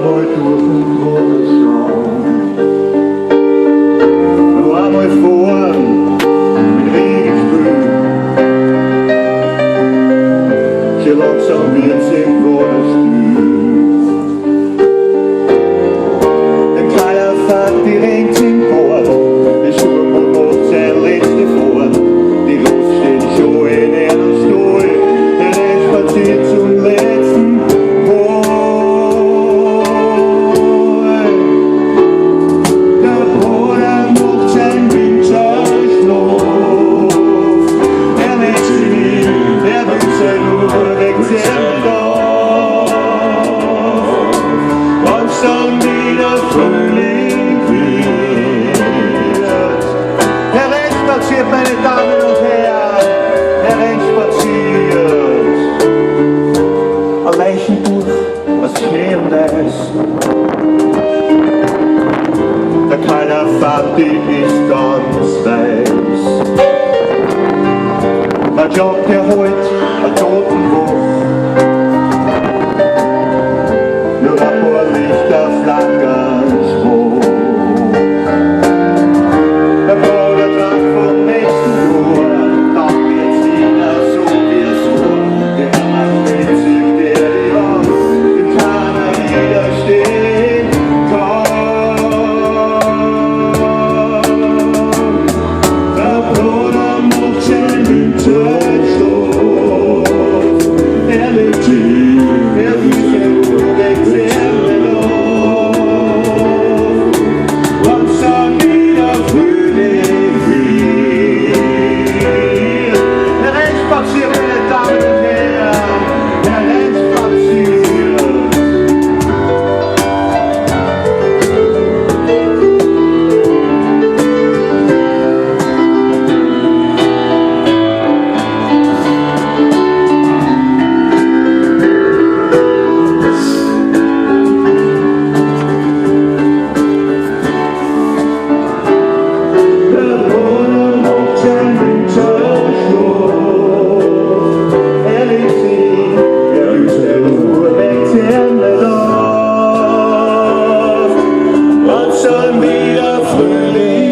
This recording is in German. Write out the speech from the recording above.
einmal durch den Großraum. Noch einmal fahren mit Regenspül. Schon langsam wird's im Vorderstuhl. Der Keier fährt direkt in Bord. Der Schulboot macht sein letzte Fahrt. Die Lust steht schon in einem Stall. Der Rest spaziert zum letzten Mal. Der Bruder macht sein Winterschlaf. Er lässt sich, er will sein Uhr wegzählen darf. Und dann wieder Frühling wird. Der Rest spaziert, meine Damen und Herren, der Rest spaziert. Ein Leichentuch aus Schnee und Eis. Der Keiler fertig ist ganz weiß. Der Job, der holt ein Totenbuch. Nur ein paar Lichter flackern schwach. Der Bruder dran vom nächsten Jahr, dann wird's wieder so wie es war. Der Mann steht sich der die Hand, dem keiner widerstehen kann. Der Bruder macht sein Winterschlaf. Er legt sich, er will sein Uhr wegzählen auf. Und dann wieder Frühling wird. Der Rest spaziert, meine Damen und Herren, der Rest spaziert. Der Bruder macht sein Winterschlaf. Er legt sich, er will sein Uhr wegzählen auf. Und dann wieder Frühling